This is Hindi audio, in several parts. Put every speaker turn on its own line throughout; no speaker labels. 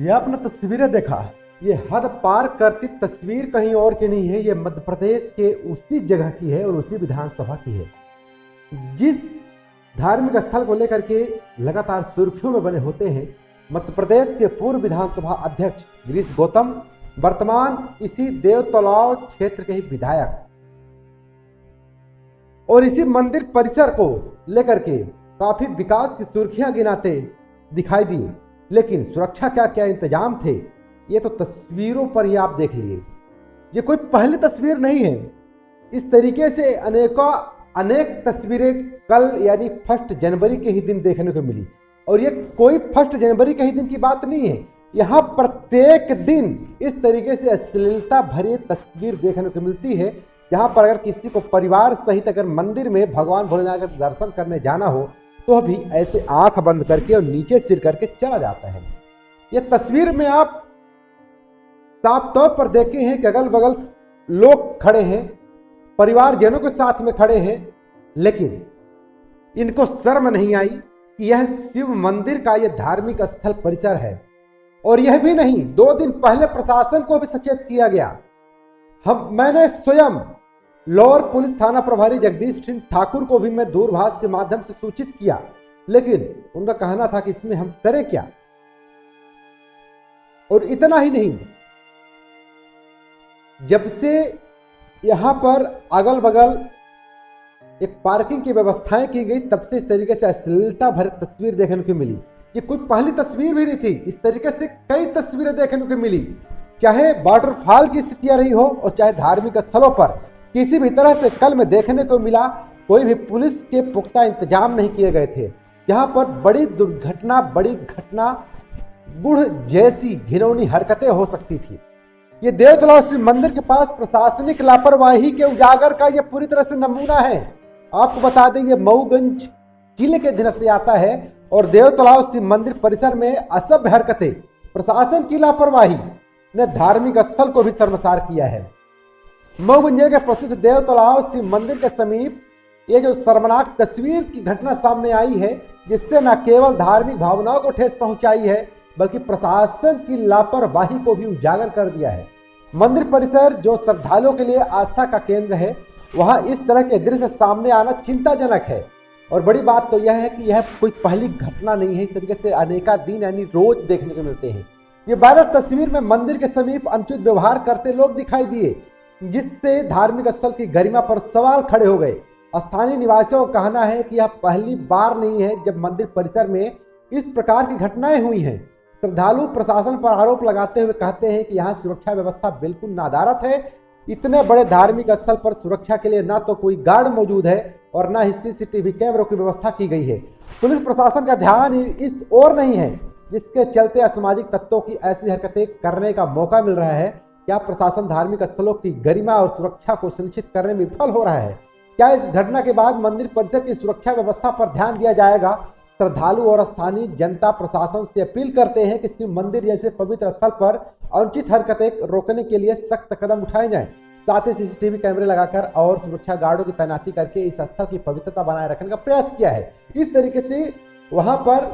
ये आपने तस्वीरें देखा, ये हद पार करती तस्वीर कहीं और की नहीं है, ये मध्य प्रदेश के उसी जगह की है और उसी विधानसभा की है जिस धार्मिक स्थल को लेकर के लगातार सुर्खियों में बने होते हैं। मध्य प्रदेश के पूर्व विधानसभा अध्यक्ष गिरीश गौतम वर्तमान इसी देवतलाव क्षेत्र के ही विधायक और इसी मंदिर परिसर को लेकर के काफी विकास की सुर्खियां गिनाते दिखाई दी, लेकिन सुरक्षा क्या क्या इंतजाम थे ये तो तस्वीरों पर ही आप देख लिए। ये कोई पहली तस्वीर नहीं है, इस तरीके से अनेक तस्वीरें कल यानी 1 जनवरी के ही दिन देखने को मिली। और ये कोई 1 जनवरी के ही दिन की बात नहीं है, यहाँ प्रत्येक दिन इस तरीके से अश्लीलता भरी तस्वीर देखने को मिलती है, जहाँ पर अगर किसी को परिवार सहित अगर मंदिर में भगवान भोलेनाथ का दर्शन करने जाना हो तो भी ऐसे आंख बंद करके और नीचे सिर करके चला जाता है। ये तस्वीर में आप साफ तौर पर देखे हैं कि अगल बगल लोग खड़े हैं, परिवारजनों के साथ में खड़े हैं, लेकिन इनको शर्म नहीं आई कि यह शिव मंदिर का यह धार्मिक स्थल परिसर है। और यह भी नहीं, 2 दिन पहले प्रशासन को भी सचेत किया गया। मैंने स्वयं लोअर पुलिस थाना प्रभारी जगदीश सिंह ठाकुर को भी मैं दूरभाष के माध्यम से सूचित किया, लेकिन उनका कहना था कि इसमें हम करें क्या। और इतना ही नहीं, जब से यहां पर अगल बगल एक पार्किंग की व्यवस्थाएं की गई तब से इस तरीके से अश्लीलता भरी तस्वीर देखने को मिली। ये कोई पहली तस्वीर भी नहीं थी, इस तरीके से कई तस्वीरें देखने को मिली, चाहे वाटरफॉल की स्थितियां रही हो और चाहे धार्मिक स्थलों पर किसी भी तरह से कल में देखने को मिला कोई भी पुलिस के पुख्ता इंतजाम नहीं किए गए थे, जहां पर बड़ी घटना गुड़ जैसी घिनौनी हरकतें हो सकती थी। ये देवतलाव शिव मंदिर के पास प्रशासनिक लापरवाही के उजागर का यह पूरी तरह से नमूना है। आपको बता दें, ये मऊगंज जिले के अधीन से आता है और देवतलाव शिव मंदिर परिसर में असभ्य हरकतें, प्रशासन की लापरवाही ने धार्मिक स्थल को भी शर्मसार किया है। मऊगंज जिले के प्रसिद्ध देवतलाव शिव मंदिर के समीप ये जो शर्मनाक तस्वीर की घटना सामने आई है, जिससे न केवल धार्मिक भावनाओं को ठेस पहुंचाई है बल्कि प्रशासन की लापरवाही को भी उजागर कर दिया है। मंदिर परिसर जो श्रद्धालुओं के लिए आस्था का केंद्र है, वहां इस तरह के दृश्य सामने आना चिंताजनक है। और बड़ी बात तो यह है कि यह कोई पहली घटना नहीं है, इस तरीके से अनेका दिन यानी रोज देखने को मिलते हैं। ये वायरल तस्वीर में मंदिर के समीप अनुचित व्यवहार करते लोग दिखाई दिए, जिससे धार्मिक स्थल की गरिमा पर सवाल खड़े हो गए। स्थानीय निवासियों का कहना है कि यह पहली बार नहीं है जब मंदिर परिसर में इस प्रकार की घटनाएं हुई हैं। श्रद्धालु प्रशासन पर आरोप लगाते हुए कहते हैं कि यहाँ सुरक्षा व्यवस्था बिल्कुल नादारत है। इतने बड़े धार्मिक स्थल पर सुरक्षा के लिए ना तो कोई गार्ड मौजूद है और ना ही सीसीटीवी कैमरों की व्यवस्था की गई है। पुलिस प्रशासन का ध्यान इस ओर नहीं है, जिसके चलते असामाजिक तत्वों की ऐसी हरकतें करने का मौका मिल रहा है। क्या प्रशासन धार्मिक स्थलों की गरिमा और सुरक्षा को सुनिश्चित करने में विफल हो रहा है? क्या इस घटना के बाद मंदिर परिसर की सुरक्षा व्यवस्था पर ध्यान दिया जाएगा? श्रद्धालु और स्थानीय जनता प्रशासन से अपील करते हैं कि शिव मंदिर जैसे पवित्र स्थल पर अनुचित हरकतें रोकने के लिए सख्त कदम उठाए जाएं। साथ ही सीसीटीवी कैमरे लगाकर और सुरक्षा गार्डों की तैनाती करके इस स्थल की पवित्रता बनाए रखने का प्रयास किया है। इस तरीके से वहां पर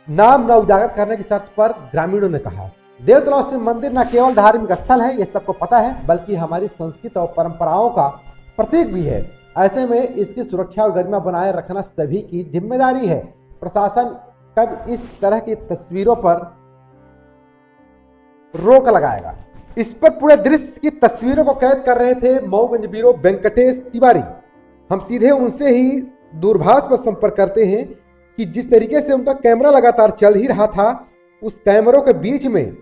नाम न उजागर करने की शर्त पर ग्रामीणों ने कहा। देवतलाव शिव मंदिर न केवल धार्मिक स्थल है, यह सबको पता है, बल्कि हमारी संस्कृति और परंपराओं का प्रतीक भी है। ऐसे में इसकी सुरक्षा और गरिमा बनाए रखना सभी की जिम्मेदारी है। प्रशासन कब इस तरह की तस्वीरों पर रोक लगाएगा? इस पर पूरे दृश्य की तस्वीरों को कैद कर रहे थे मऊगंज ब्यूरो वेंकटेश तिवारी। हम सीधे उनसे ही दूरभाष पर संपर्क करते हैं कि जिस तरीके से उनका कैमरा लगातार चल ही रहा था, उस कैमरों के बीच में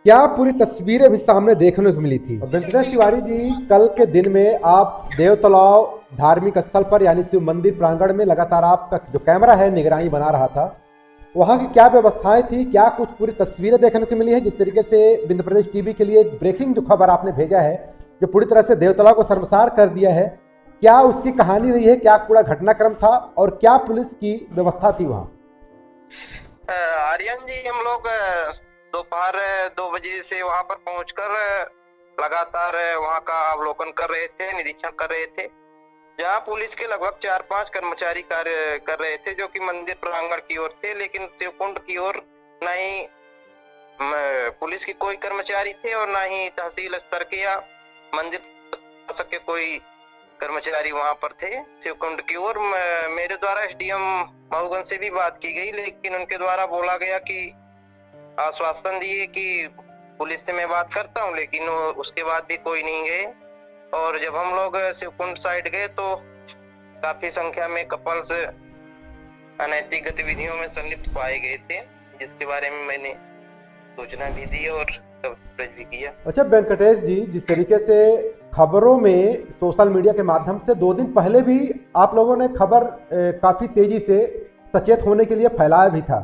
क्या पूरी तस्वीरें भी सामने देखने को मिली थी। वेंकटेश तिवारी जी, कल के दिन में आप देवतलाव धार्मिक स्थल पर यानी शिव मंदिर प्रांगण में लगातार आपका जो कैमरा है निगरानी बना रहा था, वहां की क्या व्यवस्थाएं थी? क्या कुछ पूरी तस्वीरें देखने को मिली है? जिस तरीके से विंध्य प्रदेश टीवी के लिए एक ब्रेकिंग जो खबर आपने भेजा है, जो पूरी तरह से देवतलाव को शर्मसार कर दिया है, क्या उसकी कहानी रही है? क्या पूरा घटनाक्रम था और क्या पुलिस की व्यवस्था थी वहाँ?
आर्यन जी, हम लोग दोपहर 2 बजे से वहां पर पहुंचकर लगातार वहां का अवलोकन कर रहे थे, निरीक्षण कर रहे थे। जहां पुलिस के लगभग 4-5 कर्मचारी कार्य कर रहे थे जो कि मंदिर प्रांगण की ओर थे, लेकिन शिवकुंड की ओर नहीं पुलिस की कोई कर्मचारी थे और ना ही तहसील स्तर के या मंदिर प्रशासक के कोई कर्मचारी वहां पर थे शिवकुंड की ओर। मेरे द्वारा एसडीएम मऊगंज से भी बात की गई, लेकिन उनके द्वारा बोला गया कि आश्वासन दिए कि पुलिस से मैं बात करता हूं, लेकिन उसके बाद भी कोई नहीं गए। और जब हम लोग शिवकुंड साइड गए तो काफी संख्या में कपल्स अनैतिक गतिविधियों में संलिप्त पाए गए थे, जिसके बारे में मैंने सूचना भी दी और कवरेज भी किया।
अच्छा वेंकटेश जी, जिस तरीके से खबरों में सोशल मीडिया के माध्यम से 2 दिन पहले भी आप लोगों ने खबर काफी तेजी से सचेत होने के लिए फैलाया भी था,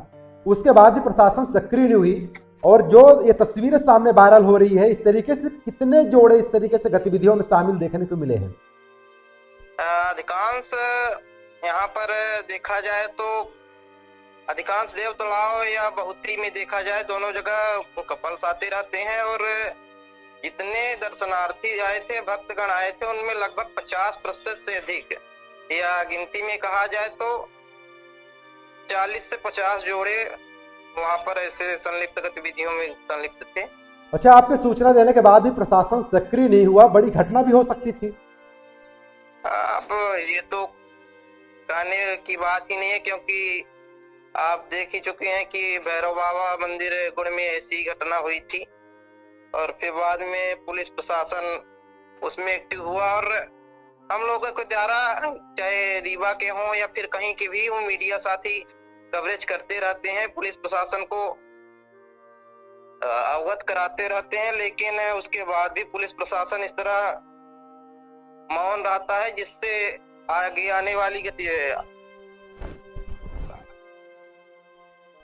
उसके बाद भी प्रशासन सक्रिय नहीं हुई और जो ये तस्वीरें सामने वायरल हो रही है, इस तरीके से कितने जोड़े इस तरीके से गतिविधियों में शामिल देखने को मिले हैं?
अधिकांश यहाँ पर देखा जाए तो अधिकांश देव तालाब या बहुती में देखा जाए दोनों जगह कपल्स आते रहते हैं। और जितने दर्शनार्थी आए थे, भक्तगण आए थे, उनमें लगभग 50% से अधिक या गिनती में कहा जाए तो 40 से 50 जोड़े वहां पर ऐसे संलिप्त गतिविधियों में संलिप्त थे।
अच्छा, आपके सूचना देने के बाद भी प्रशासन सक्रिय नहीं हुआ, बड़ी घटना भी हो सकती थी।
अब ये तो कहने की बात ही नहीं है, क्योंकि आप देख ही चुके हैं कि भैरव बाबा मंदिर गुड़ में ऐसी घटना हुई थी और फिर बाद में पुलिस प्रशासन उसमें एक्टिव हुआ। और हम लोगों के द्वारा चाहे रीवा के हों या फिर कहीं के भी, वो मीडिया साथी कवरेज करते रहते हैं, पुलिस प्रशासन को अवगत कराते रहते हैं, लेकिन उसके बाद भी पुलिस प्रशासन इस तरह मौन रहता है, जिससे आगे आने वाली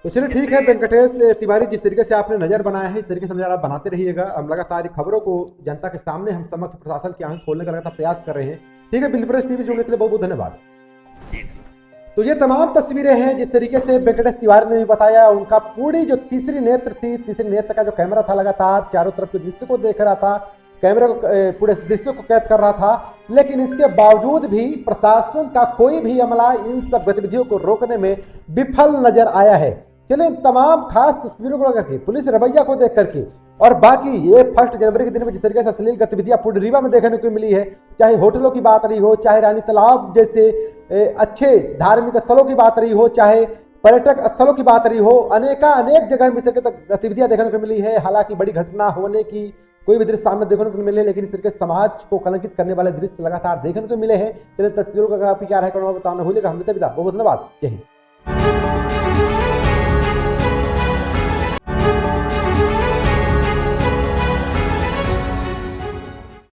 तो चलिए ठीक है वेंकटेश तिवारी, जिस तरीके से आपने नजर बनाया है इस तरीके से नजर आप बनाते रहिएगा। हम लगातार खबरों को जनता के सामने हम समक्ष प्रशासन की आंख खोलने का लगातार प्रयास कर रहे हैं। ठीक है, बिंदु प्रेस टीवी जुड़ने के लिए बहुत बहुत धन्यवाद। तो ये तमाम तस्वीरें हैं जिस तरीके से वेंकटेश तिवारी ने भी बताया, उनका पूरी जो तीसरी नेत्र थी, तीसरी नेत्र का जो कैमरा था लगातार चारों तरफ के दृश्य को देख रहा था, कैमरे को पूरे दृश्य को कैद कर रहा था, लेकिन इसके बावजूद भी प्रशासन का कोई भी अमला इन सब गतिविधियों को रोकने में विफल नजर आया है। चलिए तमाम खास तस्वीरों को लेकर के, पुलिस रवैया को देख करके और बाकी ये 1 जनवरी के दिन में जिस तरीके से अश्लील गतिविधियां पूरी रीवा में देखने को मिली है, चाहे होटलों की बात रही हो, चाहे रानी तालाब जैसे अच्छे धार्मिक स्थलों की बात रही हो, चाहे पर्यटक स्थलों की बात रही हो, अनेक जगह में इस तरीके की गतिविधियां देखने को मिली है। हालांकि बड़ी घटना होने की कोई भी दृश्य सामने देखने को मिले, लेकिन इस तरीके समाज को कलंकित करने वाले दृश्य लगातार देखने को मिले हैं। चलिए तस्वीरों का क्या राय करना बताना भूलिएगा। हम बहुत धन्यवाद। जय हिंद।